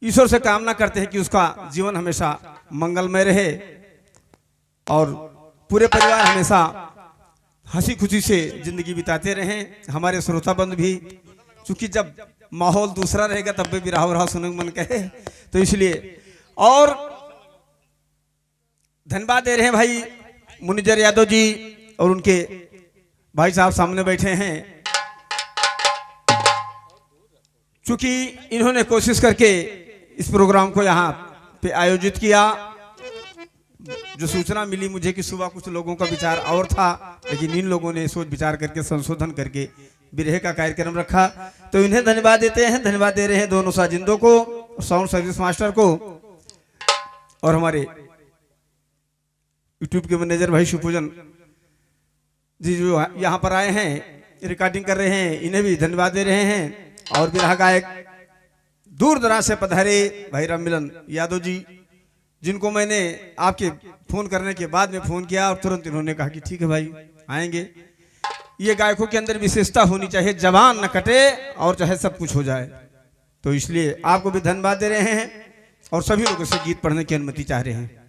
ईश्वर से कामना करते हैं कि उसका जीवन हमेशा मंगलमय रहे और पूरे परिवार हमेशा हंसी खुशी से जिंदगी बिताते रहें। हमारे श्रोता बंद भी, चूंकि जब माहौल दूसरा रहेगा तब भी राह राह सुनने मन कहे, तो इसलिए और धन्यवाद दे रहे हैं भाई मुनिजर यादव जी और उनके भाई साहब सामने बैठे हैं। चूंकि इन्होंने कोशिश करके इस प्रोग्राम को यहाँ पे आयोजित किया। जो सूचना मिली मुझे कि सुबह कुछ लोगों का विचार और था, लेकिन इन लोगों ने सोच विचार करके संशोधन करके बिरहे का कार्यक्रम रखा, तो इन्हें धन्यवाद देते हैं। धन्यवाद दे रहे हैं दोनों साजिंदों को, साउंड सर्विस मास्टर को और हमारे यूट्यूब के मैनेजर भाई शिवपूजन जी जो यहाँ पर आए हैं रिकॉर्डिंग कर रहे हैं, इन्हें भी धन्यवाद दे रहे हैं। और बिरहा गायक दूर दराज से पधारे भाई राममिलन यादव जी, जिनको मैंने आपके फोन करने के बाद में फोन किया और तुरंत इन्होंने कहा कि ठीक है भाई आएंगे। ये गायकों के अंदर विशेषता होनी चाहिए, जवान न कटे और चाहे सब कुछ हो जाए, तो इसलिए आपको भी धन्यवाद दे रहे हैं और सभी लोगों से गीत पढ़ने की अनुमति चाह रहे हैं।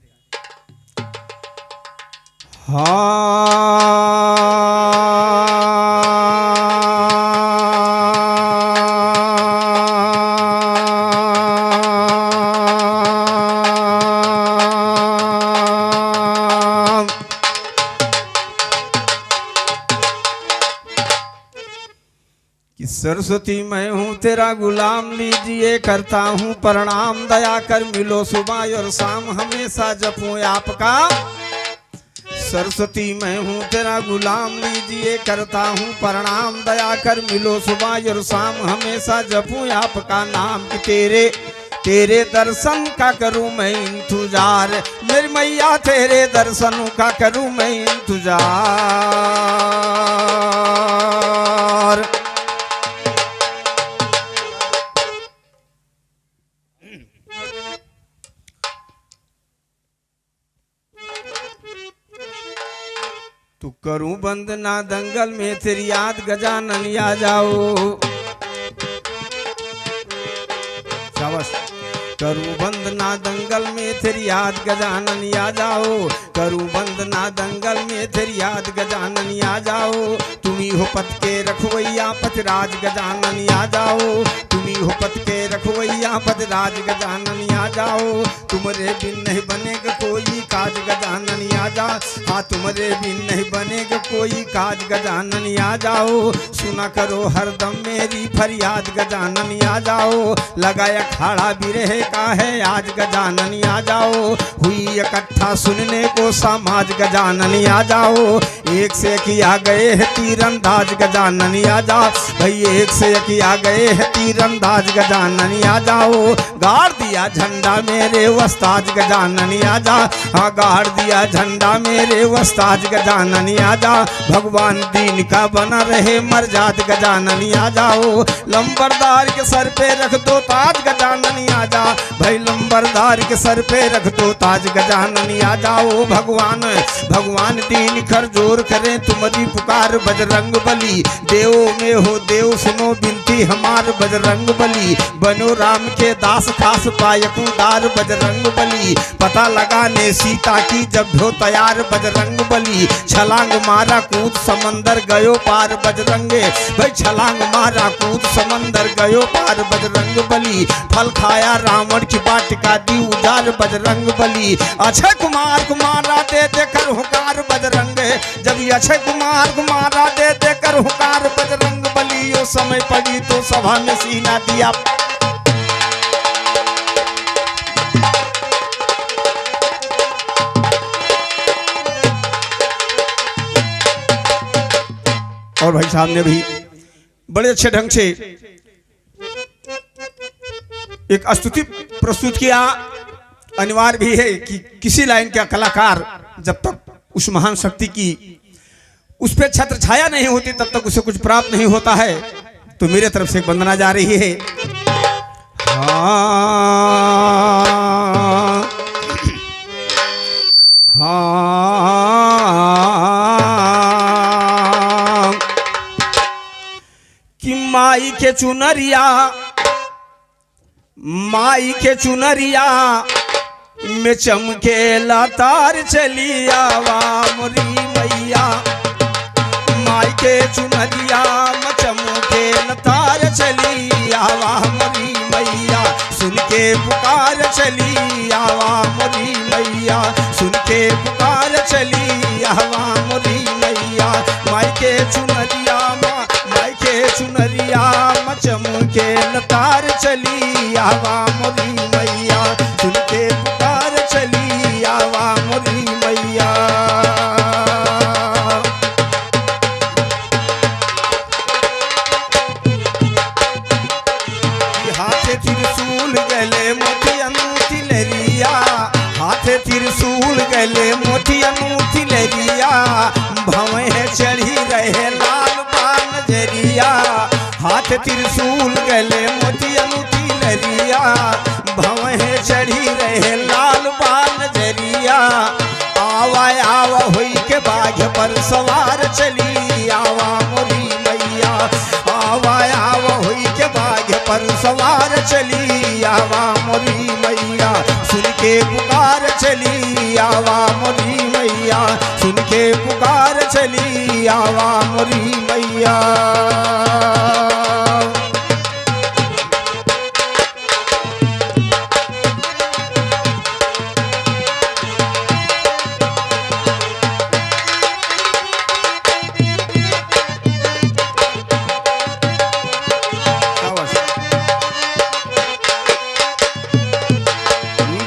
सरस्वती मैं हूँ तेरा गुलाम, लीजिए करता हूँ प्रणाम, दया कर मिलो सुबह और शाम, हमेशा जपूं आपका। सरस्वती मैं हूँ तेरा गुलाम, लीजिए करता हूँ प्रणाम, दया कर मिलो सुबह और शाम, हमेशा जपूं आपका नाम। कि तेरे तेरे दर्शन का करूँ मैं इंतजार, मेरी मैया तेरे दर्शन का करूँ मैं इंतजार। तू करूं बंद ना दंगल में तेरी याद गजानन आ जाओ, शाबाश। करूं बंद ना दंगल में तेरी याद गजानन आ जाओ, करूं बंद ना दंगल में तेरी याद गजानन आ जाओ। तुम्ही हो पत के रखवैया पतराज गजानन आ जाओ, तुम्ही हो पत के रखवैया पतराज गजानन आ जाओ। तुम्हारे बिन नहीं बनेगा कोई काज गजानन आ जा, हाँ तुम्हारे बिन नहीं बनेगा कोई काज गजानन आ जाओ। सुना करो हरदम मेरी फरियाद गजानन आ जाओ, लगाया खाड़ा बिरहे का है आज गजानन आ जाओ। हुई इकट्ठा सुनने को समाज गजानन आ जाओ, एक से एक आ गए है तीरंदाज गजानन आ जाओ। भाई एक से एक आ गए है तीरंदाज गजानन आ जाओ। गाड़ दिया झंडा मेरे वस्ताज गजानन आ जा, हाँ गाड़ दिया झंडा मेरे वस्ताज गजानन आ जा। भगवान दीन का बना रहे मर्जाद गजानन आ जाओ। लंबरदार के सर पे रख दो ताज गजानन आ जा, भाई लंबरदार के सर पे रख दो ताज गजानन आ जाओ। भगवान भगवान दीन कर जोर करें तुम्हारी पुकार बजरंग बली, देव में हो देव सुनो बिनती हमार बजरंग बली। बनो राम के दास खास पायकुदार बजरंग बली, पता लगाने सीता की जब हो तैयार बजरंग बली। छलांग मारा कूद समंदर गयो पार बजरंगे, भाई छलांग मारा कूद समंदर गयो पार बजरंग बली। फल खाया रावण की वाटिका दी उजाड़ बजरंग बली। अक्षय कुमार कुमारा दे दे कर हुकार बजरंगे, जब अक्षय कुमार कुमारा दे दे कर हुकार बजरंग बली। यो समय पड़ी तो सभा में सीना दिया, और भाई साहब ने भी बड़े अच्छे ढंग से एक स्तुति प्रस्तुत किया। अनिवार्य भी है कि किसी लाइन का कलाकार जब तक उस महान शक्ति की उस पर छत्र छाया नहीं होती तब तक उसे कुछ प्राप्त नहीं होता है। तो मेरे तरफ से एक वंदना जा रही है। हाँ हाँ कि माई के चुनरिया माई के चुनरिया में चमके लतार चली आवा मोरी मैया। माई के चुनरिया में चमके लतार चली आवा मोरी मैया। सुन के पुकार चली आवा मोरी मैया। सुन के पुकार चली आवा मोरी मैया। माई के चुनरिया माई के चुनरिया में चमके लतार चली आवा मोरी मैया। सुन के पुकार चली आवा मोरी मैया। हाथे त्रिशूल गले मोतियन तिलरिया। हाथे त्रिशूल गले मोतियन तिलरिया। भवें चढ़ी रहे लाल बान जरिया। हाथ त्रिशूल गले मोतियन तिलरिया। भवें चढ़ी रहे लाल बान जरिया। आवा आवा होई के बाघ पर सवार चली आवा मोरी मैया। आवा आवा होई के बाघ पर सवार चली आवा मोरी मैया। सुन के पुकार चली आवा मोरी मैया। सुन के पुकार चली आवा मोरी मैया।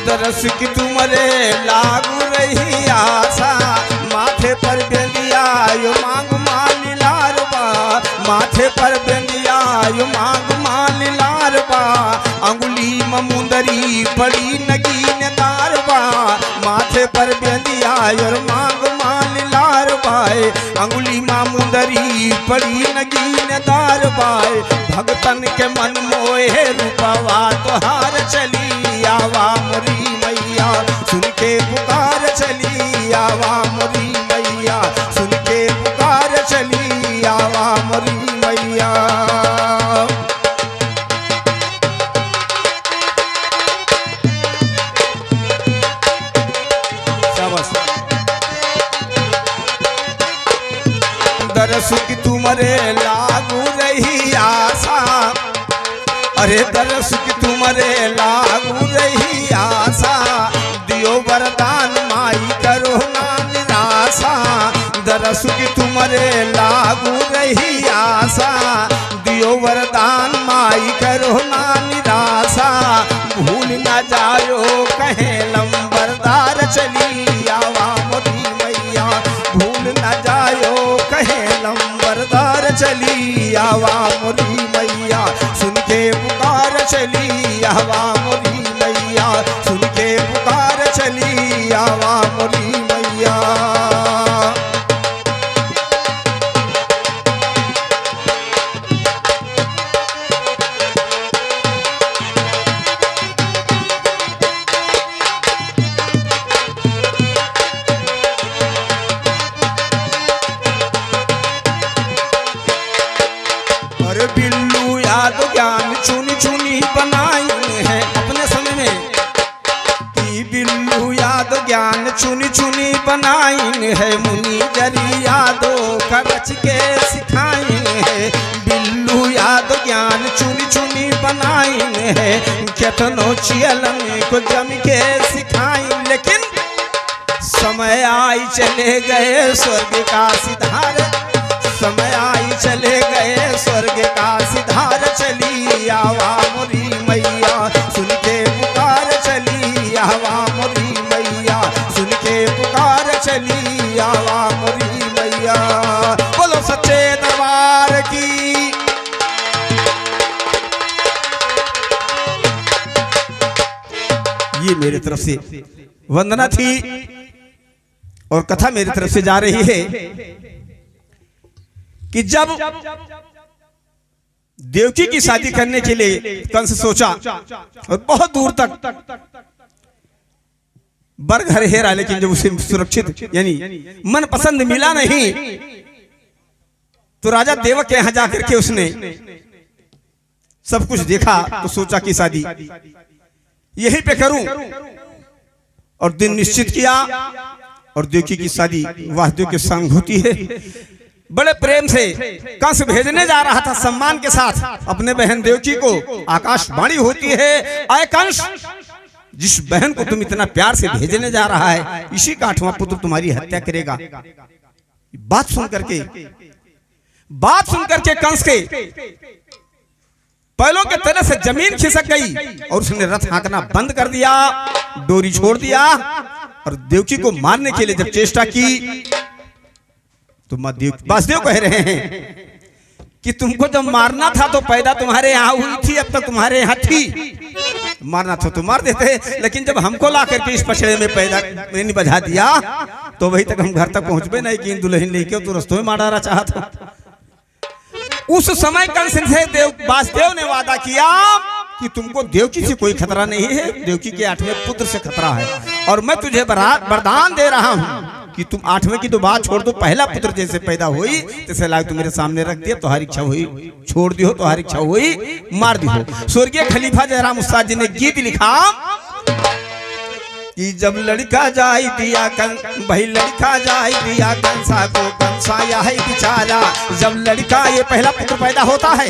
दरस की तुमरे लागू रही आशा। माथे पर बेंदिया यो मांग माली लारबा। माथे पर बेंदिया यो मांग माली लारबा। अंगुली में मुंदरी पड़ी नगीन तारबा। माथे पर बेंदिया यो मांग माली लारबा। अंगुली में मुंदरी पड़ी नगीन तारबा। भगतन के मन मोहे रूपवा तोहार चली आवा मोरी मैया। सुन के पुकार चली आवा मोरी मैया। सुन के पुकार चली आवा मोरी मैया। दरस की तुमरे लागू रही आशा। अरे दरस की तुमरे लागू रही आशा। दियो वरदान माई करो ना निराशा। दरस की तुमरे लागू रही आशा। दियो वरदान माई करो ना निराशा। भूल ना जायो कहे लंबरदार चली आवा मोरी मैया। भूल ना जायो कहे लंबरदार चली आवा मोरी मैया। सुन के पुकार चली आवा मोरी मैया। सुन के पुकार चली आवा मोरी मैया। अरे बिल्लू याद ज्ञान चुनी चुनी बनाई है अपने समय में। कि बिल्लू याद ज्ञान चुनी चुनी बनाई है। मुनि जरी यादो का रच के सिखाई है। बिल्लू याद ज्ञान चुनी चुनी बनाई है। केतनो चियलन को जम के सिखाई। लेकिन समय आई चले गए स्वर्ग का सिधार। समय आई चले गए स्वर्ग का सिधार चली आवा मोरी मैया। सुन के पुकार चली आवा मोरी मैया। सुन के पुकार चली आवा मोरी मैया। बोलो सच्चे दरबार की। ये मेरी तरफ से वंदना थी और कथा मेरी तरफ से जा रही है कि जब देवकी की शादी करने के लिए कंस सोचा और बहुत दूर तक बर घर हेरा, लेकिन जब उसे सुरक्षित यानी मन पसंद मिला नहीं तो राजा देवक के यहां जाकर के उसने सब कुछ देखा तो सोचा कि शादी यहीं पे करूं, और दिन निश्चित किया और देखी कि शादी वासुदेव के संग होती है। बड़े प्रेम से कंस भेजने जा रहा था सम्मान के साथ अपने बहन देवकी को। आकाशवाणी होती है, आए कंस, जिस बहन को तुम इतना प्यार से भेजने जा रहा है इसी का 8वां पुत्र तुम्हारी हत्या करेगा। बात सुन करके कंस के पैलों के तरह से जमीन खिसक गई और उसने रथ हाँकना बंद कर दिया, डोरी छोड़ दिया और देवकी को मारने के लिए जब चेष्टा की तो वासुदेव कह रहे हैं कि तुमको जब मारना था तो पैदा तुम्हारे यहाँ हुई थी, अब तक तुम्हारे यहाँ थी, मारना था तो मार देते, लेकिन जब हमको ला करके इस पछड़े में पैदा नहीं बजा दिया तो वही तक हम घर तक पहुंचबे नहीं कि दुल्हन लेके तो रस्तों में मार डाला चाहता। उस समय कंस से वासुदेव ने वादा किया कि तुमको देवकी से कोई खतरा नहीं है, देवकी के 8वें पुत्र से खतरा है, और मैं तुझे वरदान दे रहा हूं कि तुम 8वें की तो बात छोड़ दो, पहला पुत्र जैसे पैदा हुई तैसे लाग तुम मेरे सामने रख दिया, तुम्हारी इच्छा हुई छोड़ दियो, तुम्हारी इच्छा हुई मार दियो। स्वर्गीय खलीफा जयराम उस्ताद जी ने गीत लिखा कि जब लड़का जाए दिया भाई लड़का जाए दिया कंसा को, कंसा यह है बेचारा। जब लड़का, ये पहला पुत्र पैदा होता है,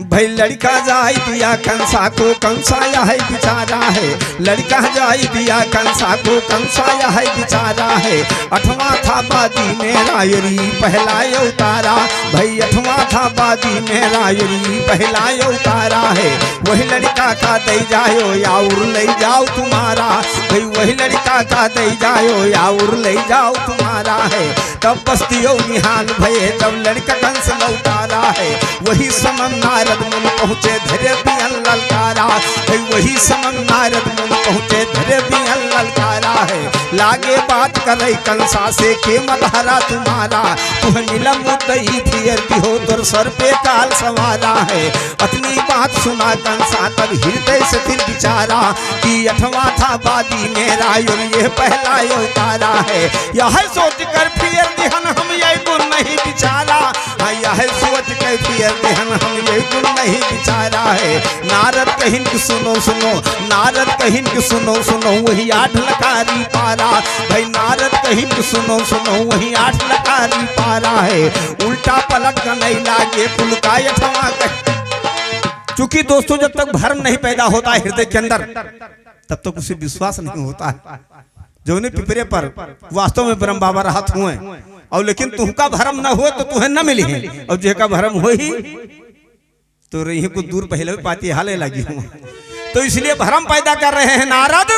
भाई लड़का जाए दिया कंसा को, कंसा यह है बेचारा है। लड़का जाए दिया कंसा को, कंसा यह है बेचारा है। 8वां था बादी में रायरी पहला उतारा, भाई 8वां था बादी में रायरी पहला उतारा है। वही लड़का का दे जाओ या उर ले जाओ तुम्हारा, भाई वही लड़का का दे जाओ या उर ले जाओ तुम्हारा है। तब बस्तियों निहाल भये जब लड़का कंस लौटारा है। वही समम नारद मुन पहुँचे धरे बियन ललकारा, वही समम नारद मुन पहुँचे धरे बियन ललकारा है। लागे बात करे कंसा से के मलहरा तुम्हारा, तुह नीलम मुद्दई फिरती हो तुर सर पे काल सवारा है। अपनी बात सुना कंसा तब हृदय से फिर विचारा कि 8वां था बादी मेरा और ये पहला उतारा है। यह सोच कर फिर दिहन हम ये गुण नहीं बिचारा, यह सोच कर फिर दिहन हम ये गुण नहीं बिचारा है। नारद कहिन कि सुनो सुनो, नारद कहिन कि सुनो सुनो वही 8 लकारी पारा, भाई नारद कहिन कि सुनो सुनो वही 8 लकारी पारा है। उल्टा पलट का नहीं लागे कुल का 8वां कह। चूंकि दोस्तों जब तक भरम नहीं पैदा होता है हृदय के अंदर तब तक उसे विश्वास नहीं होता है। जो ने पिपरे पर वास्तव में ब्रह्म बाबा राहत हुए और लेकिन तुमका भरम न हुए तो तुम्हें न मिली है, और जेका भरम हो ही तो रही कुछ दूर पहले पाती हाले लगी हूँ। तो इसलिए भरम पैदा कर रहे हैं नारद।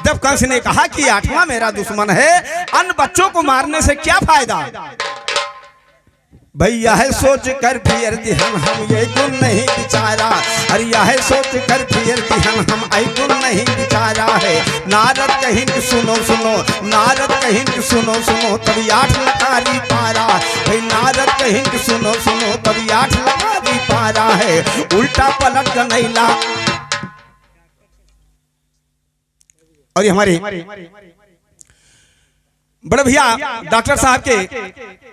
जब कंस ने कहा कि 8वां मेरा दुश्मन है, अन्य बच्चों को मारने से क्या फायदा, भाई यह सोच कर फिर दिहन हम ये गुण नहीं बिचारा, अरे यह सोच कर फिर दिहन हम ये गुण नहीं बिचारा है। नारद कहिन कि सुनो सुनो, नारद कहिन कि सुनो सुनो तभी 8 लकारी पारा, भाई नारद कहिन कि सुनो सुनो तभी 8 लकारी पारा है। उल्टा पलट गनैला। और ये हमारे बड़े भैया डॉक्टर साहब के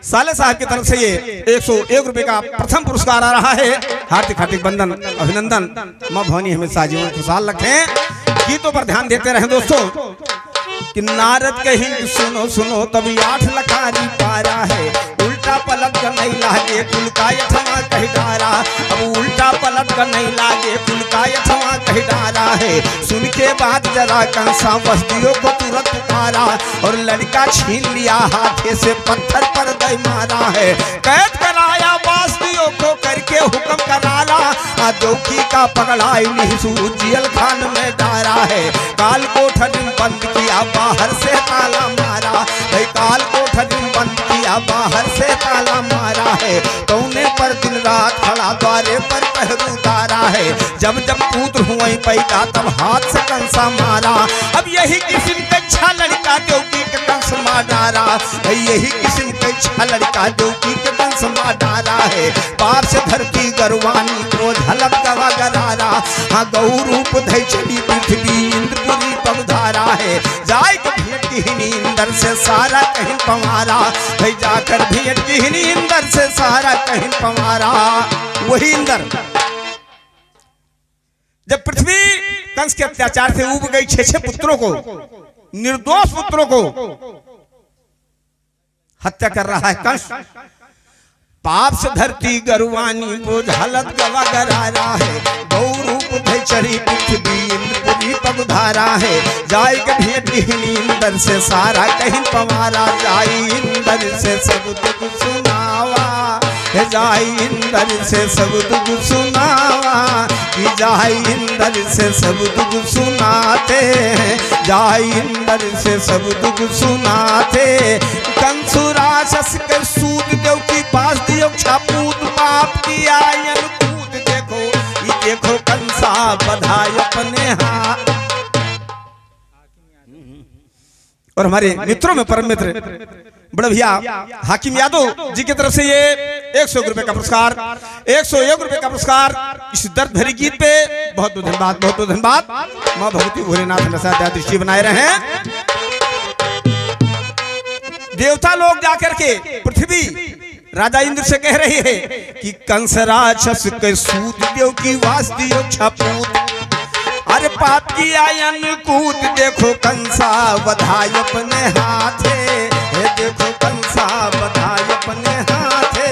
साले साहब की तरफ से ये 101 रुपए का प्रथम पुरस्कार आ रहा है। हार्दिक हार्दिक बंधन अभिनंदन। मां भवानी हमेशा जीवन खुशहाल रखें। गीतों पर ध्यान देते रहें दोस्तों। कि नारद कहिन सुनो सुनो तभी 8 लकारी पारा है। उल्टा पलट कर नहीं लागे कुल का 8वां कह डारा, अब उल्टा पलट कर नहीं लागे कुल का 8वां कह डारा है। सुन के बाद जरा कंसा बस्तियों को तुरंत पुकारा और लड़का छीन लिया हाथे से पत्थर पर दे मारा है। कैद कराया बस्तियों को करके हुक्म करारा, देवकी का पकड़ाई निहसू जेल खान में डारा है। काल कोठरी बंद किया बाहर से ताला मारा, भाई काल कोठरी बंद किया बाहर से ताला मारा है। कौने पर दिन रात खड़ा द्वारे पर पहरू तारा है। जब जब पुत्र हुए पैदा तब हाथ से कंसा मारा, अब यही किस्म का अच्छा लड़का देवकी के कंस मार डारा, यही किस्म का अच्छा लड़का देवकी के कंस मार डारा है। पाप से धरती गरवानी क्रोध हलक गवा गरारा, हाँ गौ रूप धै चली पृथ्वी इंद्रपुरी पगधारा है। जाय के भेंट की इंदर से सारा कहीं पवारा, भाई जाकर भेंट की इंदर से सारा कहीं पवारा। वही इंदर कंस के अत्याचार से उब गई 6 पुत्रों को, निर्दोष पुत्रों को हत्या कर रहा है कंस। पाप से धरती गरुवानी बोझ हालत गवा गरा रहा है, गौरूप भय चढ़ी पृथ्वी इंद्रपुरी पगधारा है, जाय के भेंट इंदर से सारा कहीं पवारा, जाई इंदर से सब दुख सुनावा, जाई इंदर से सब दुख सुनावा, कि जाई इंदर से सब दुख सुनाते, जाई इंदर से सब दुख सुनाते। कंसुरासस के सूद देव की पास दियो छापूत, पाप किया कूद देखो, ये देखो कंसा बधाई अपने हाथ। और हमारे मित्रों में परम मित्र बड़े भैया हाकिम यादव जी की तरफ से ये 101 रुपए का पुरस्कार, 101 रुपए का पुरस्कार इस दर्द भरी गीत पे बहुत बहुत धन्यवाद, बहुत बहुत धन्यवाद। मां भगवती भोलेनाथ हमेशा दृष्टि बनाए रहे। देवता लोग जाकर के पृथ्वी राजा इंद्र से कह रही है कि कंस राक्षस के सूत देव की वास दियो छपूत, अरे पाप की आयन कूद देखो कंसा बधाई अपने हाथे, देखो कंसा बधाई अपने हाथे,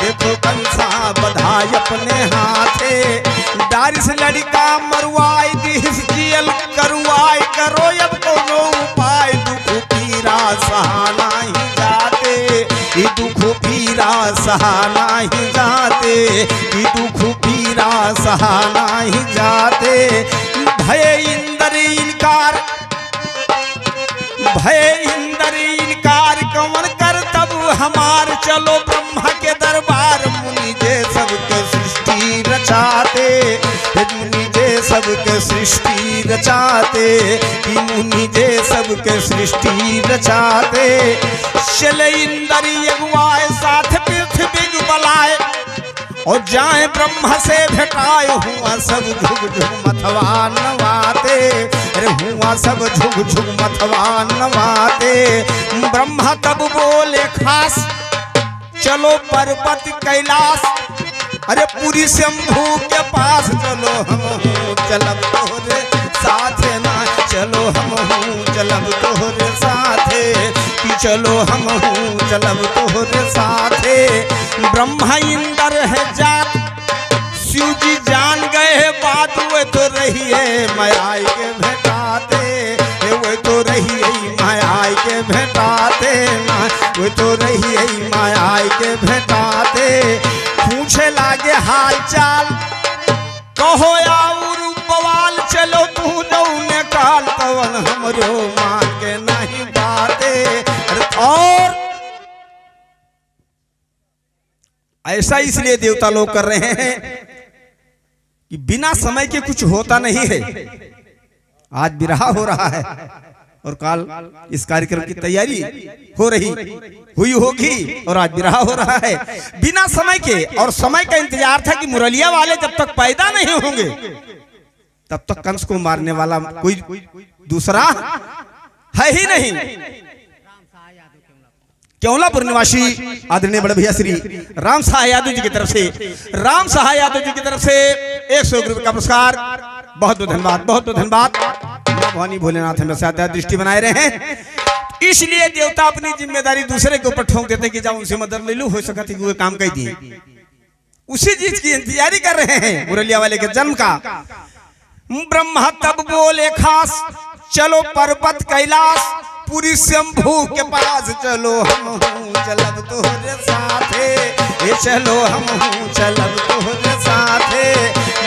देखो कंसा बधाई अपने हाथे। दारिस लड़का मरवाई दिस जियल करवाई, करो अब कोनो उपाय, दुख पीरा सहाना ही जाते, ये दुख पीरा सहाना ही जाते, ये दुख पीरा सहाना ही जाते। भय इंदर इनकार, भय इंदर इनकार कौन कर तब हमार, चलो ब्रह्मा के दरबार, मुनि जे सबके सृष्टि रचाते, मुनि जे सबके सृष्टि रचाते, कि मुनि जे सबके सृष्टि रचाते। चले इंदर अगुआए साथ पृथ्वी बलाए, और जाए ब्रह्मा से भेटाए, हुआ सब झुक झुक मथवा नवाते, अरे हुआ सब झुक झुक मथवा नवाते। ब्रह्मा तब बोले खास, चलो पर्वत कैलाश, अरे पूरी शंभू के पास, चलो हम चलब तोहरे साथे ना, चलो हम चलब तोहरे साथे, कि चलो हम चलब तोहरे साथे। ब्रह्मा इंदर है जात, शिव जी जान गए बात, वे तो रही है माया के भेटाते, वे तो रही है माया के भेटाते, वे तो रही है माया के भेटाते। पूछे लागे हाल चाल, कहो और बवाल, चलो तू जौने काल, तवन हमरो मान के नहीं बाते। और ऐसा इसलिए देवता लोग कर रहे हैं कि बिना समय के कुछ होता नहीं है। आज विरह हो रहा है और काल इस कार्यक्रम की तैयारी हो रही हुई होगी, और आज विरह हो रहा है बिना समय के। और समय का इंतजार था कि मुरलिया वाले जब तक पैदा नहीं होंगे तब तक कंस को मारने वाला कोई दूसरा है ही नहीं। क्योंलापुर निवासी आदरणीय बड़े भैया श्री राम सहाय यादव जी की तरफ से, राम सहाय यादव जी की तरफ से 101 रुपए का पुरस्कार, बहुत बहुत धन्यवाद, बहुत बहुत धन्यवाद। भवानी भोलेनाथ हमेशा दृष्टि बनाए रहे हैं। इसलिए देवता अपनी जिम्मेदारी दूसरे के ऊपर ठोंक देते कि जाओ उनसे मदद ले लो, हो सका थी वो काम कर दिए। उसी चीज की तैयारी कर रहे हैं मुरलिया वाले के जन्म का। ब्रह्मा तब बोले खास, चलो पर्वत कैलाश, पूरी शंभू के पास, चलो हम चलब तोहरे साथे, ये चलो हम चलब तोहरे साथे।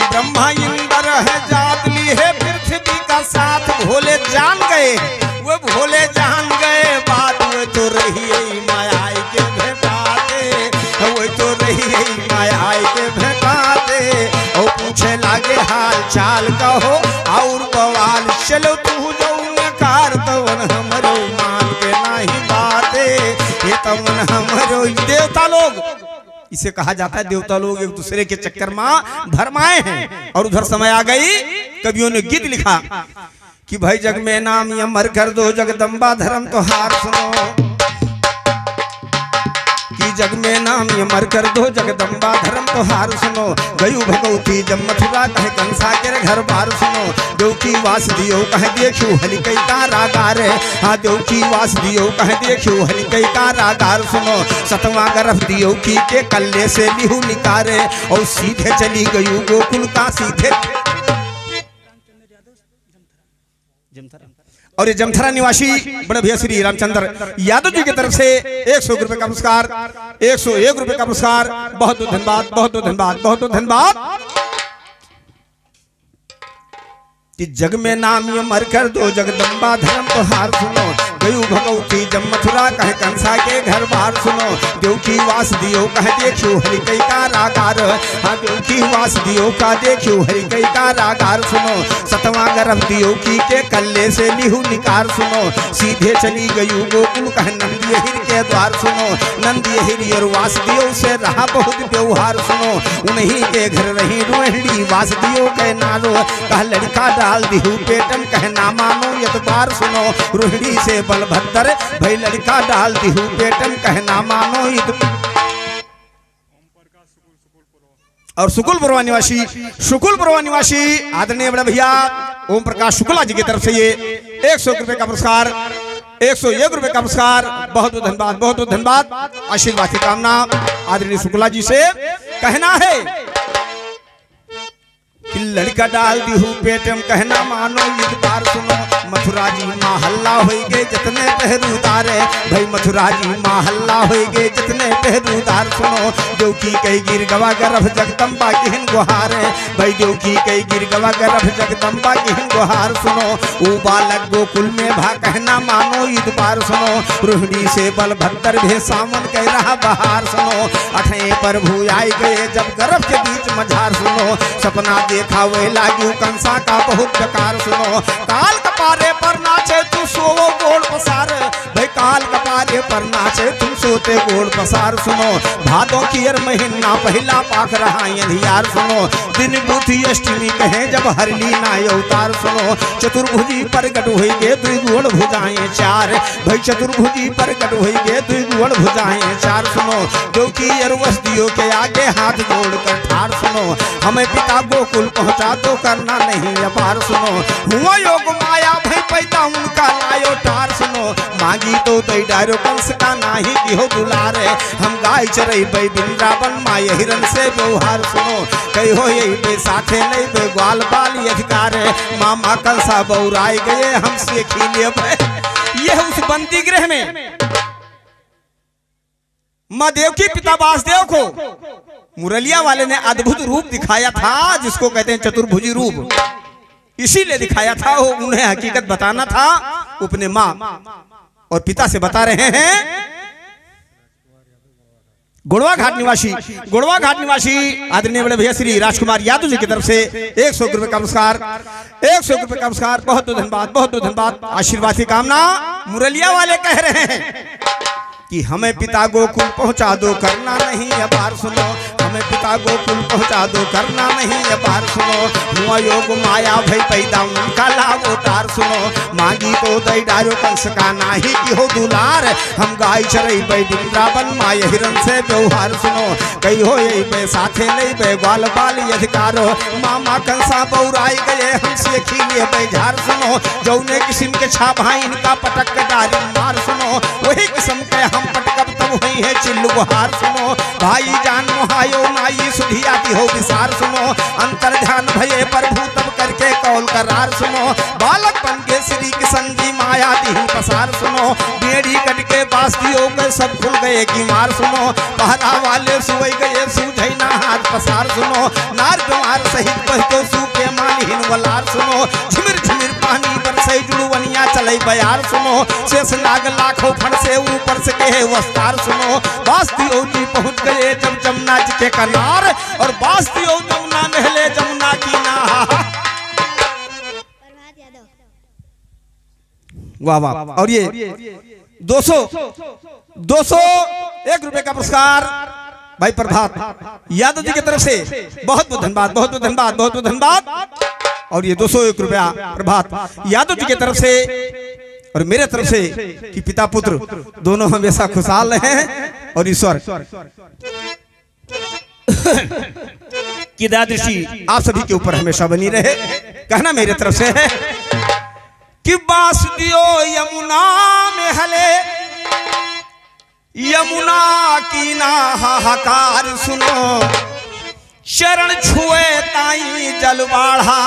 ब्रह्मा इंदर है जात ली है पृथ्वी का साथ, भोले जान गए, वो भोले जान गए बात, वो तो रही माया के भेटाते, वो तो रही माया के भेटाते। और पूछे लागे हाल चाल कहो और बवाल, चलो तू जौने कार, तवन हमरो मान के नहीं बाते, ये तवन हमरो। देवता लोग, इसे कहा जाता है देवता लोग एक दूसरे के चक्कर में भरमाए हैं। और उधर समय आ गई, कवियों ने गीत लिखा कि भाई जग में नाम अमर कर दो, जगदम्बा धर्म तो हार सुनो, कि जग में नाम ये मर कर दो जगदम्बा धर्म तो हार सुनो। गयु भगवती जब मथुरा कहे कंसा के घर बार सुनो। देव की वास दियो कहे देखो हलिकई का रागार। हाँ देव की वास दियो कहे देखो हलिकई का रागार सुनो। सतवां गर्भ दियो की के कल्ले से लिहू निकारे और सीधे चली गयु गोकुल का सीधे। और ये जमथरा निवासी बड़े भैया श्री रामचंद्र यादव जी की तरफ से 100 रुपए का पुरस्कार, 101 रुपए का पुरस्कार। बहुत बहुत धन्यवाद, बहुत बहुत धन्यवाद, बहुत बहुत धन्यवाद। कि जग में नाम ये मर कर दो जगदम्बा धर्म तो हार सुनो। गयु भगवती जब मथुरा कहे कंसा के घर बार सुनो। देव की वास दियो कहे देखो हरिकई का रागार। हाँ देव की वास दियो का देखो हरिकई का रागार सुनो। सतवां गर्भ दियो की के कल्ले से लिहू निकार सुनो। सीधे चली गयु गोकुल कहे नंदी हिर के द्वार सुनो। नंदी हिर और वास दियो से रहा बहुत व्यवहार सुनो। उन्हीं के घर रही रोहिणी वास दियो कहे नारो। कह लड़का डाल दिहू पेटन कहे ना मानो यतबार सुनो। रोहिणी से बलभद्र भाई लड़का डाल दिहू पेटन कहे ना मानो। और सुकुलपुरवा निवासी आदरणीय बड़े भैया ओम प्रकाश शुक्ला जी की तरफ से ये 100 रुपए का पुरस्कार, 101 रुपए का पुरस्कार। बहुत बहुत धन्यवाद, बहुत बहुत धन्यवाद। आशीर्वाद की कामना आदरणीय शुक्ला जी से कहना है कि लड़का डाल दिहू पेटम कहना मानो युद्ध बार सुनो। मथुरा जी माँ हल्ला हो गए जितने पहरुदार है भाई। मथुरा जी माँ हल्ला हो गए जितने पहरुदार सुनो। देव की कई गिर गवा गर्भ जगदम्बा की हिन गुहार है भाई। देव की कई गिर गवा गर्भ जगदम्बा की हिन गुहार सुनो। ओ बालक गोकुल में भा कहना मानो युद्ध बार सुनो। रोहिणी से बलभद्र भे सामन कह रहा बहार सुनो। अठे पर भू आई गए जब गर्भ के बीच मझार सुनो। सपना देखा वे लागू कंसा का बहुत बेकार सुनो। काल कपारे पर नाचे तू सोवो गोल पसार भाई। काल कपारे पर नाचे तुम सोते गोल पसार सुनो। भादों की महीना पहला पाख रहा अंधियार सुनो। दिन बुद्धि अष्टमी कहे जब हरली ना अवतार सुनो। चतुर्भुजी प्रकट हुई गे दुई गोल भुजाएं चार भाई। चतुर्भुजी प्रकट हुई गे दुई गोल भुजाएं चार सुनो। जो की अरवस दियो के आगे हाथ जोड़ कर ठार सुनो। हमें पिता गोकुल पहुंचा तो करना नहीं अपार सुनो। हुआ योग माया भाई पैदा उनका लायो टार सुनो। मांगी तो तई डारो कंस का नाही की हो दुलार है। हम गाय चरई भाई वृंदावन माय हिरन से व्यवहार सुनो। कई हो यही पे साथे नहीं बे ग्वाल बाल अधिकार है। मामा कंसा बौराई गए हमसे खीले भाई। यह उस बंदी गृह में माँ देव की पिता वासुदेव को मुरलिया वाले ने अद्भुत रूप दिखाया था जिसको कहते हैं चतुर्भुजी रूप। इसीलिए दिखाया था, वो उन्हें हकीकत बताना था। अपने माँ और पिता से बता रहे हैं। गोड़वा घाट निवासी आदरणीय बड़े भैया श्री राजकुमार यादव जी की तरफ से 100 रुपए का पुरस्कार, 100 रुपए का पुरस्कार। बहुत बहुत धन्यवाद, बहुत बहुत धन्यवाद। आशीर्वाद की कामना मुरलिया वाले कह रहे हैं कि हमें पिता गोकुल पहुंचा दो करना नहीं अपार सुनो। हमें पिता गोकुल पहुंचा दो करना नहीं अपार सुनो। हुआ योग माया भई पैदा उनका लाभ उतार सुनो। मांगी तो दई डारो कंस का नाही की हो दुलार। हम गाय चरई बई वृंदावन माय हिरन से व्यवहार सुनो। कई हो यही बे साथे नहीं बे ग्वाल बाल अधिकारो। मामा कंसा बौराई गए हमसे खीले बे झार सुनो। जौने किस्म के छा भाई इनका पटक डारी मार सुनो। वही किस्म के हम पटकब तब हुई है चिल्लू हार सुनो। भाई जान मोहायो नाई सुधिया की हो विसार सुनो। अंतर ध्यान भये प्रभु तब करके कौल करार सुनो। बालक बन के श्री किशन जी माया दी पसार सुनो। बेड़ी कट के बास दियो के सब खुल गए की मार सुनो। पहरा वाले सुई गए सूझई ना हाथ पसार सुनो। नार कुमार सहित बहतो सूपे मानहीन वलार सुनो। झिमिर झिमिर पानी बरसे जुड़वनिया चले बयार सुनो। शेष नाग लाखों फण से ऊपर से कहे वस्तार सुनो। बास्तियों जी पहुंच गए जब जमुना जी के किनार और बास्तियों जमुना नहले जमुना की नहा। वाह वाह। और ये 201 रुपए का पुरस्कार भाई प्रभात यादव जी की तरफ से। बहुत बहुत धन्यवाद, बहुत बहुत धन्यवाद, बहुत बहुत धन्यवाद। और ये 201 रुपया प्रभात यादव जी की तरफ से और मेरे तरफ से कि पिता पुत्र दोनों हमेशा खुशहाल रहे। और ईश्वर की दया दृष्टि आप सभी के ऊपर हमेशा बनी रहे। कहना मेरे तरफ से है कि बास दियो यमुना में हले, यमुना की ना हाहाकार सुनो, चरण छुए ताई जल बाढ़ा,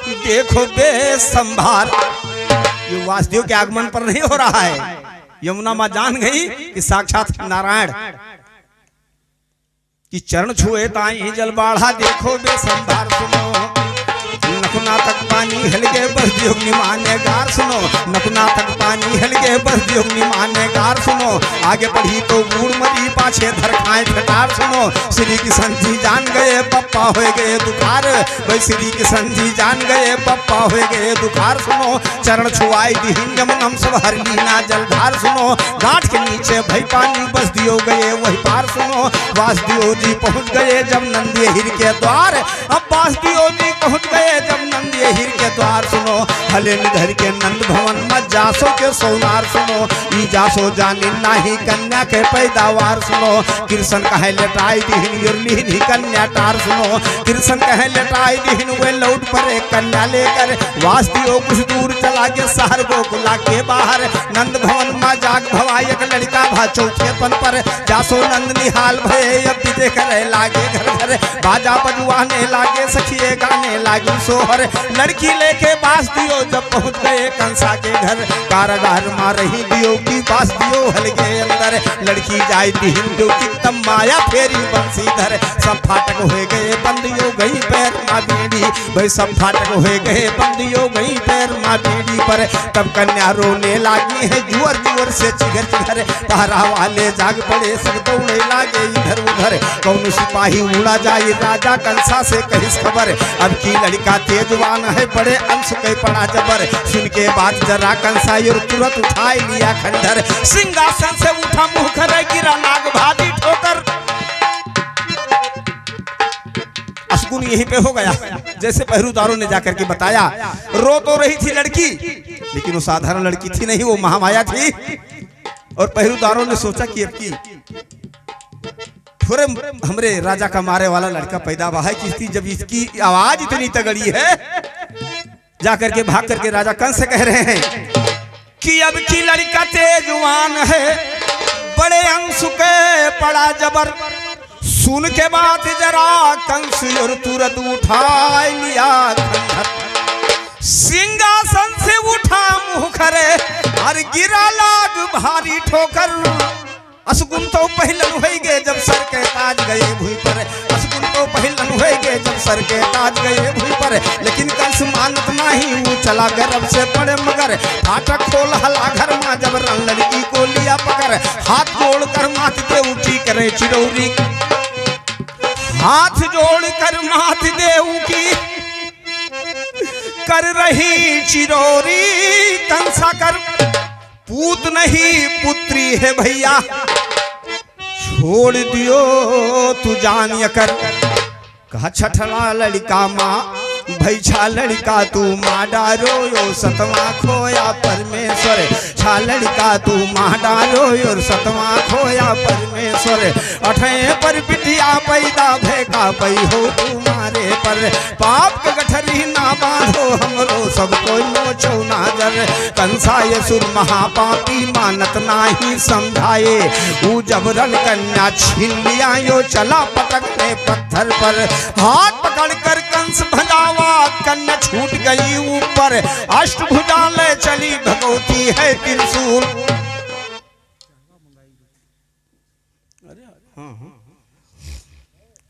देखो बेसंभार। ये वासुदेव के आगमन पर नहीं हो रहा है। यमुना मां जान गई कि साक्षात नारायण कि चरण छुए ताई जल बाढ़ा, देखो बेसंभार सुनो, नकुना तक पानी हिल गए बस दियोगनी माने गार सुनो, नकुना तक पानी हिल गए बस दियोगनी माने गार सुनो, आगे बढ़ी तो बूढ़ मरी पाछे धर खाए फटार सुनो, श्री किशन जी जान गए पप्पा हो गए दुखार, भाई श्री किशन जी जान गए पप्पा हो गए दुखार सुनो, चरण छुआई दिहिन यमुनम सब हर लीना जलधार सुनो, गांठ के नीचे भई पानी बस दियो गए वही पार सुनो, वासुदेव जी पहुंच गए जब नंदी हिर के द्वार, अब वासुदेव जी पहुंच गए जब नंदी हिर के द्वार सुनो, हले निधर के नंद भवन मत जासो के सोनार सुनो, ई जासो जानी नाही कन्या के पैदावार सुनो, कृष्ण कहे लेटाई दिहिन युरलीन ही कन्या टार सुनो, कृष्ण कहे लेटाई दिहिन वे लौट पर एक कन्या लेकर, वासुदेव कुछ दूर चला के शहर गोकुला के बाहर, नंद भवन मां जाग भवाई एक लड़का भा चौथे पन पर, जासो नंद निहाल भये अब विदे करे लागे घर घर, बाजा बजुआने लागे सखिए गाने लागी सोहर, लड़की लेके वासुदेव जब पहुंच गए कंसा के घर, कारागार मां रही दियो की वासुदेव हल गए अंदर, लड़की जाई दिहिन दो की तम माया फेरी बंसीधर, सब फाटक हो गए बंदियों गई पैर मां बेड़ी, भाई सब फाटक हो गए बंदियों गई पैर मां बेड़ी पर, तब कन्या रोने लागी है जुअर जुअर से चिघर चिघर, तारा वाले जाग पड़े सब दौड़े लागे इधर उधर, कौन सिपाही उड़ा जाए राजा कंसा से कहिस खबर, अब की लड़का तेजवान है बड़े अंश के पड़ा जबर, सुन के बात जरा कंसा और तुरंत उठाई लिया खंडर, सिंहासन से उठा मुंह करे गिरा नाग भादी ठोकर, असगुन यहीं पे हो गया जैसे पहरुदारों ने जाकर के बताया। रो तो रही थी लड़की लेकिन वो साधारण लड़की थी नहीं, वो महामाया थी, और पहरुदारों ने सोचा कि अब की थोड़े हमरे राजा का मारे वाला लड़का पैदा हुआ है कि जब इसकी आवाज इतनी तगड़ी है, जाकर के भाग करके राजा कंस से कह रहे हैं कि अब की लड़का तेजवान है बड़े अंश के पड़ा जबर, सुन के बात जरा कंस और तुरंत उठा लिया खंडर, सिंहासन से उठा मुंह करे और गिरा लाग भारी ठोकर, असगुन तो पहलन हो गए जब सर के ताज गए भूमि पर, असगुन तो पहलन हो गए जब सर के ताज गए भूमि पर, लेकिन कंस मानत नहीं वो चला गर्भ से पड़े मगर, फाटक खोल हला घर मां जब लड़की को लिया पकड़, हाथ जोड़ कर माथ दे उठी करे चिरौरी, हाथ जोड़ कर माथ दे उठी कर रही चिरौरी, कंसा कर पूत नहीं पुत्री है भैया, छोड़ दियो तू जान कर, कहा छठला लड़का माँ भैछा लड़का तू माँ डारो यो सतवा खोया परमेश्वर, छा लड़का तू माँ डारो यो सतवा खोया परमेश्वर, अठे पर बिटिया पैदा भैका पई हो तुम्हारे पर, पाप के गठरी ना बांधो हमरो सब कोई नोचो नाजर, कंसा ये सुर महापापी मानत नाही समझाए, ऊ जबरन कन्या छीन लिया यो चला पटकने पत्थर पर, हाथ पकड़ कर कंस भजावा कन्या छूट गई ऊपर, अष्टभुजा ले चली भगवती है त्रिशूल,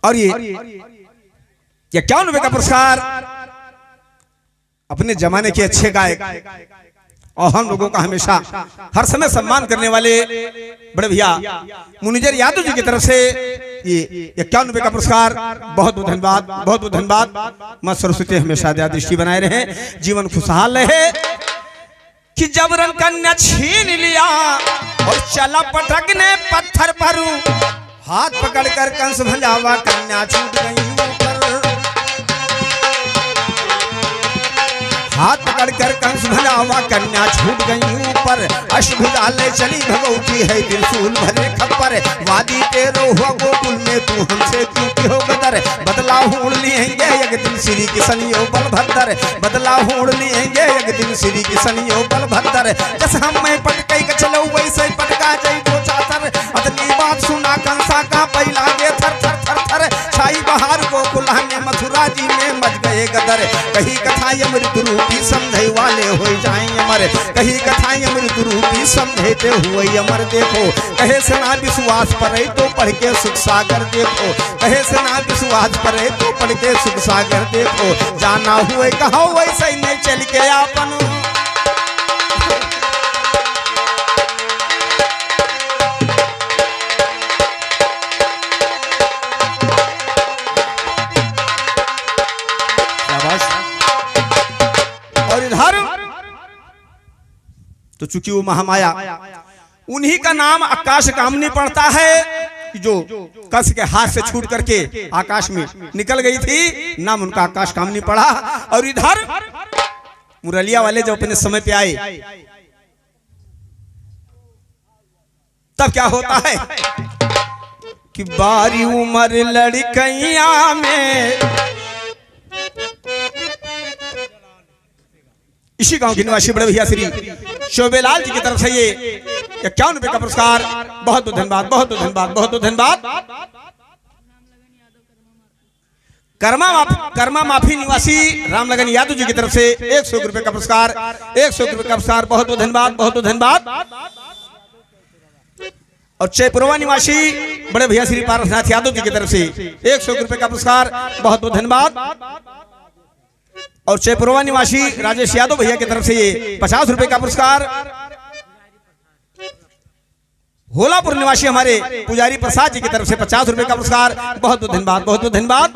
और ये 51 का पुरस्कार अपने जमाने के अच्छे गायक और हम लोगों का हमेशा हर समय सम्मान करने वाले बड़े भैया मुनिजर यादव जी की तरफ से ये 91 का पुरस्कार, बहुत बहुत धन्यवाद, बहुत बहुत धन्यवाद। मां सरस्वती हमेशा दया दृष्टि बनाए रहे, जीवन खुशहाल रहे, कि जबरन कन्या छीन लिया और चला पटकने पत्थर पर, हाथ पकड़कर कंस भंजावा कन्या छूट गई ऊपर, हाथ पकड़कर कंस भगावा कन्या छूट गई ऊपर, अष्टभुजा ले चली भगवती है त्रिशूल भरे खप्पर। वादी तेरो हुआ गोकुल में तू हमसे क्यों हो गदर, बदला होड़ लेंगे एक दिन श्री किशनियो बलभद्र, बदला होड़ लेंगे एक दिन श्री किशनियो बलभद्र। जस हम मैं पटकई के चलो वैसे पटका जाई दो चातर, अतनी बात सुना कंसा का पहला गे थर थर थर थर। छाई बहार गोकुल में मथुरा जी में मच गए गदर, कही कथा अमृत रूपी समझे वाले हो जाए अमर, कही कथा अमृत रूपी समझते हुए अमर। देखो कहे से ना विश्वास पड़े तो पढ़ के सुख सागर देखो, कहे से ना विश्वास पड़े तो पढ़ के सुख सागर देखो। जाना हुए कहो वैसे नहीं चल के आपन, और इधर तो चूंकि वो महामाया उन्हीं का नाम आकाश कामनी पड़ता है, जो कंस के हाथ से छूट करके आकाश में निकल गई थी, नाम उनका आकाश कामनी पड़ा। और इधर मुरलिया वाले जब अपने समय पे आए तब क्या होता है कि बारी उम्र लड़कैया में, इसी गांव के निवासी बड़े भैया श्री शोभेलाल जी की तरफ से ये 51 रुपए का पुरस्कार, बहुत बहुत धन्यवाद, बहुत बहुत धन्यवाद, बहुत बहुत धन्यवाद। कर्मा माफी निवासी रामलगन यादव जी की तरफ से 100 रुपए का पुरस्कार, 100 रुपए का पुरस्कार, बहुत बहुत धन्यवाद, बहुत बहुत धन्यवाद। और चैपुरवा निवासी बड़े भैया श्री पारसनाथ यादव जी की तरफ से 100 रुपए का पुरस्कार, बहुत बहुत धन्यवाद। और चैपुरवा निवासी राजेश यादव भैया की तरफ से ये 50 रुपए का पुरस्कार। होलापुर निवासी हमारे पुजारी प्रसाद जी की तरफ से 50 रुपए का पुरस्कार, बहुत बहुत धन्यवाद, बहुत बहुत धन्यवाद।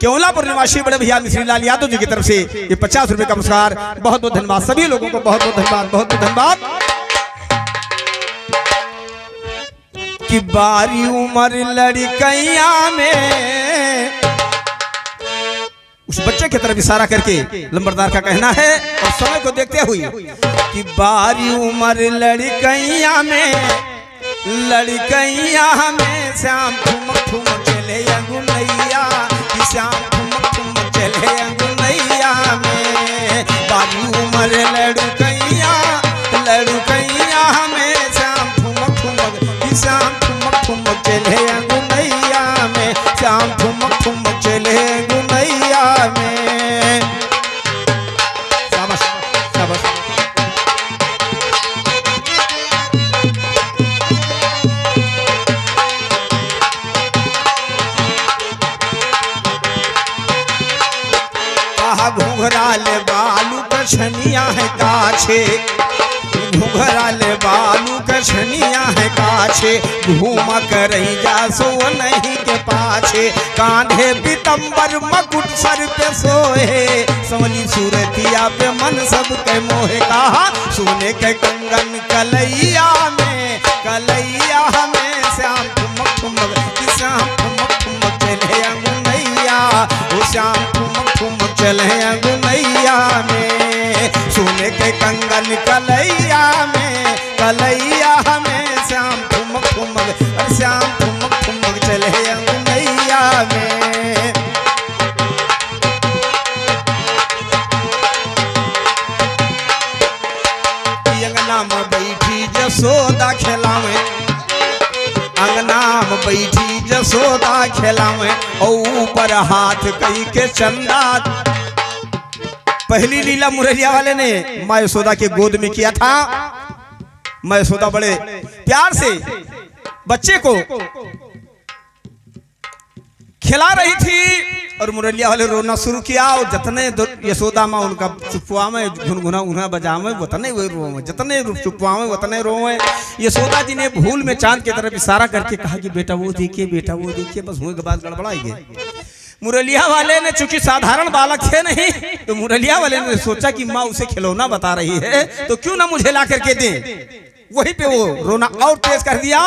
केवलापुर निवासी बड़े भैया मिश्रीलाल यादव जी की तरफ से ये 50 रुपए का पुरस्कार, बहुत बहुत धन्यवाद। सभी लोगों को बहुत बहुत धन्यवाद, बहुत बहुत धन्यवाद। कि बारी उम्र लड़कैया में, उस बच्चे की तरफ इशारा करके लंबरदार का कहना है और समय को देखते हुए कि बारी उम्र लड़कैया में, लड़कैया में श्याम ठुमक ठुमक चले अंगुनैया, श्याम ठुमक ठुमक चले अंगुनैया में। बारी उम्र लड़कैया, लड़कैया में श्याम ठुमक ठुमक, श्याम ठुमक ठुमक चले अंगुनैया में, श्याम ठुमक ठुमक चले अंगुनैया में। शाबाश शाबाश। कहा घुघराल बालू कछनिया है काछे, घुघराल बालू कछनिया है काछे, घूम कर जा सो नहीं के पाछे। कांधे पीतम्बर मकुट सर पे सोहे, संवली सूरतिया पे मन सब के मोहे। कहा सोने के कंगन कलैया में, कलैया में श्याम ठुमक ठुमक, श्याम ठुमक ठुमक चले अंगुनैया, वो श्याम ठुमक ठुमक चले अंगुनैया में। सोने के कंगन कलैया में, कलैया में श्याम ठुमक ठुमक, श्याम ठुमक ठुमक चले अंगुनैया में। अंगना में बैठी जसोदा खेलावे, अंगना में बैठी जसोदा खेलावे, और ऊपर हाथ कई के चंदा। पहली लीला मुरलिया वाले ने माँ यशोदा के गोद में किया था। माँ यशोदा बड़े प्यार से बच्चे को खिला रही थी और मुरलिया वाले रोना शुरू किया। और जतने यशोदा माँ उनका चुपवा में गुनगुना उन्हें बजा में वतने वही रो में, जतने चुपवा में वतने रो में। यशोदा जी ने भूल में चांद की तरफ इशारा करके कहा कि बेटा वो देखिए, बेटा वो देखिए, बस हुए के बाद गड़बड़ाई गई। मुरलिया वाले ने चूंकि साधारण बालक थे नहीं, तो मुरलिया वाले ने सोचा कि माँ उसे खिलौना बता रही है तो क्यों ना मुझे ला करके दे। वहीं पे वो रोना और तेज कर दिया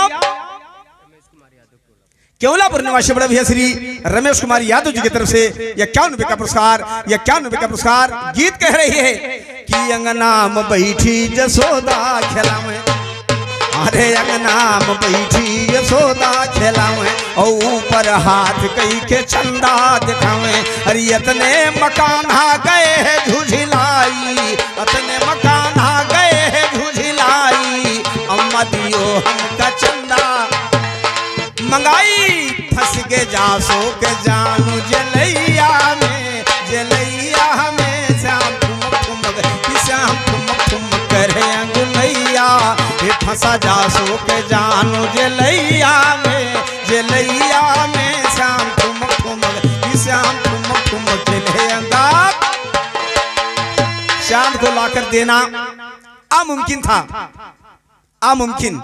केवलापुर निवासी बड़े भैया श्री रमेश कुमार यादव जी की तरफ से 51 का पुरस्कार, 51 का पुरस्कार। गीत कह रही है कि अंगना में बैठी जसोदा खेला में, अरे अंगना में बैठी यशोदा खेला में, और ऊपर हाथ कई के चंदा दिखावे। अरे इतने मकान आ गए है झुझिलाई, इतने मकान आ गए है झुझिलाई, अम्मा दियो हमका चंदा मंगाई। फंस के जासो के जानू जलैया में, जलैया में श्याम ठुमक ठुमक, श्याम ठुमक ठुमक करे अंगुलैया। फंसा जासो के जानू जलैया में, जलैया में श्याम ठुमक ठुमक, श्याम ठुमक ठुमक चले अंगा। चांद को लाकर देना अमुमकिन था, अमुमकिन,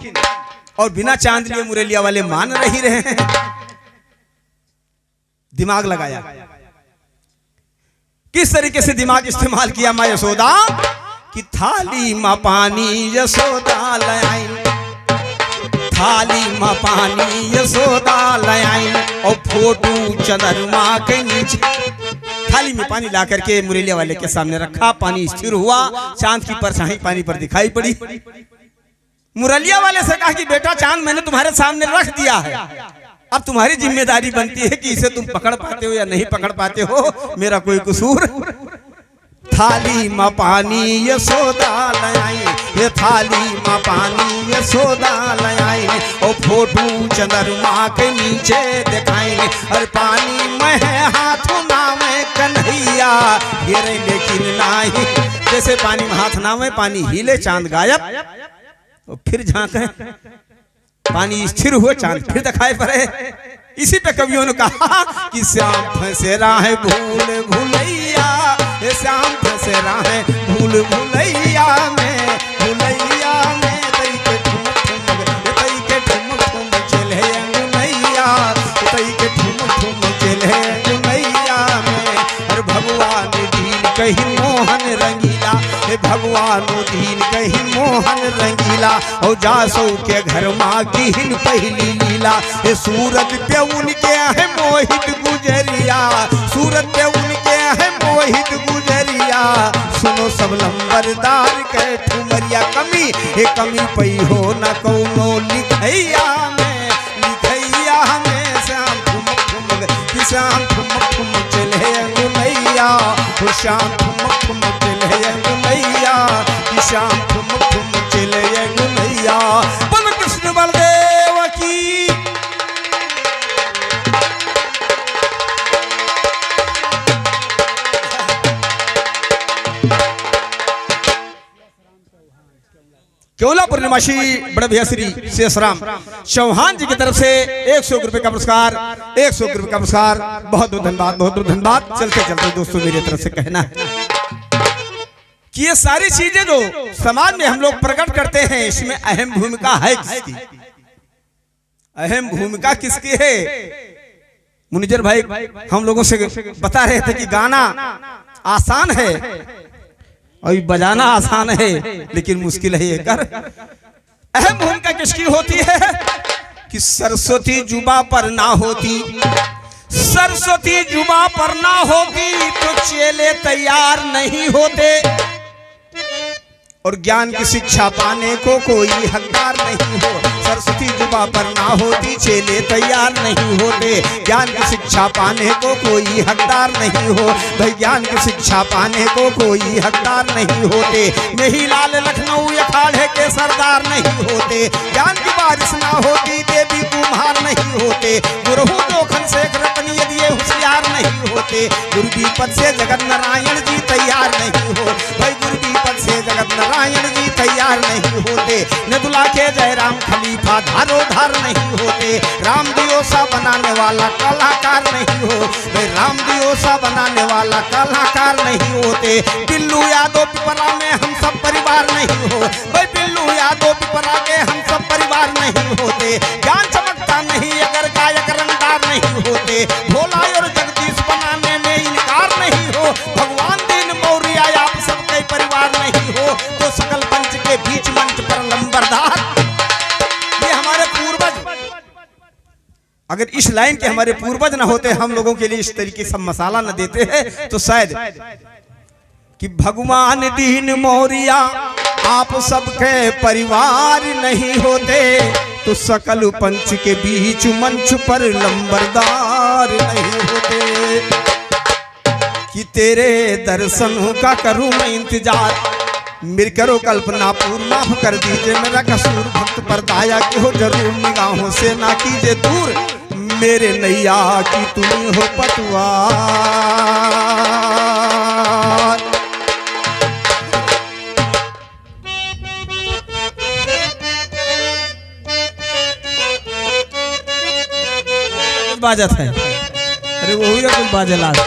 और बिना चांद लिए मुरलिया वाले मान नहीं रहे हैं। दिमाग लगाया, किस तरीके से दिमाग इस्तेमाल किया मां यशोदा कि थाली मां पानी यशोदा लाई, थाली मां पानी यशोदा लाई, और फोटो चंद्रमा के नीचे थाली में पानी ला करके मुरलिया वाले के सामने रखा। पानी स्थिर हुआ, चांद की परछाई पानी पर दिखाई पड़ी। मुरलिया वाले से कहा कि बेटा चांद मैंने तुम्हारे सामने रख दिया है, अब तुम्हारी जिम्मेदारी बनती है कि इसे तुम पकड़ पाते हो या नहीं पकड़ पाते हो, मेरा कोई कसूर। थाली में पानी यशोदा लाई, ये थाली में पानी यशोदा लाई, और फोटो चंद्रमा के नीचे दिखाई। और पानी में है हाथों नाम कन्हैया, ये लेकिन नहीं, जैसे पानी में हाथ नाम पानी हिले चांद गायब। तो फिर झांके, पानी स्थिर हुआ, चांद फिर दिखाई पड़े। इसी पे कवियों ने कहा कि श्याम फंसे राह भूल भुलैया, श्याम फंसे राह भूल भुलैया में, भुलैया में तई के ठुमक ठुमक, तई के ठुमक ठुमक चले अंगुलैया, तई के ठुमक ठुमक चले अंगुलैया में। और भगवान दीन कहीं मोहन रंगीला, भगवान दीन कहीं मोहन रंगीला, और जासो के घर माँ की हिन पहली लीला। सूरत पे उनके है मोहित गुजरिया, सूरत पे उनके है मोहित गुजरिया। सुनो सब लंबरदार के ठुमरिया, कमी हे कमी पई हो न कौनो लिखैया में, लिखैया में श्याम ठुमक ठुमक, श्याम ठुमक ठुमक चले अंगुलैया, श्याम ठुमक ठुमक चले अंगुलैया, श्याम ठुमक ठुमक चले अंगुलैया। बोल कृष्ण बलदेव की। केवलापुर निवासी बड़े भैया श्री शेषराम चौहान जी की तरफ से 100 रुपए का पुरस्कार, 100 रुपए का पुरस्कार। बहुत बहुत धन्यवाद, बहुत बहुत धन्यवाद। चलते चलते दोस्तों मेरी तरफ से कहना है कि ये सारी चीजें जो समाज में हम लोग प्रकट करते हैं, इसमें अहम भूमिका है किसकी? अहम भूमिका किसकी है? मुनिजर भाई हम लोगों से बता रहे थे कि गाना आसान है और बजाना आसान है, लेकिन मुश्किल है ये कर। अहम भूमिका किसकी होती है कि सरस्वती जुबा पर ना होती, सरस्वती जुबा पर ना होती तो चेले तैयार नहीं होते, और ज्ञान की शिक्षा पाने को कोई हकदार नहीं हो। सरस्वती जुबा पर ना होती चेले तैयार नहीं होते, ज्ञान की शिक्षा पाने को कोई हकदार नहीं हो। भाई ज्ञान की शिक्षा पाने को कोई हकदार नहीं होते। नहीं लाल लखनऊ अखाड़े के सरदार नहीं होते, ज्ञान की बारिश ना होती देवी कुम्हार नहीं होते। गुरहु जोखन शेख रतन यदि ये होशियार नहीं होते, गुरुदीपत से जगत नारायण जी तैयार नहीं हो। भाई गुरुदीपत से जगत नारायण जी तैयार नहीं होते। नदुला के जयराम खलीफा धारो धार नहीं होते। राम दियोसा बनाने वाला कलाकार नहीं हो। भाई राम दियोसा बनाने वाला कलाकार नहीं होते। बिल्लू यादव पिपरा में हम सब परिवार नहीं हो। भाई बिल्लू यादव पिपरा के हम सब परिवार नहीं होते। ज्ञान चमकता नहीं अगर गायक रंगदार नहीं होते। भोला और जगदीश बनाने में इनकार नहीं हो। भगवान दीन मौर्य आप सबके परिवार नहीं हो तो सकल पंच के बीच मंच पर लंबरदार। ये हमारे पूर्वज अगर इस लाइन के हमारे पूर्वज न होते, हम लोगों के लिए इस तरीके से मसाला न देते हैं, तो शायद कि भगवान दीन मौर्या आप सबके परिवार नहीं होते, तो सकल पंच के बीच मंच पर लंबरदार नहीं होते। कि तेरे दर्शन का करूं मैं इंतजार, मेरी करो कल्पना पूर्ण, माफ कर दीजिए मेरा कसूर, भक्त पर दाया की हो जरूर, निगाहों से ना कीजिए दूर, मेरे नैया की तुम हो पतवार। बाजत है, अरे वो ही कुछ बाजे लाल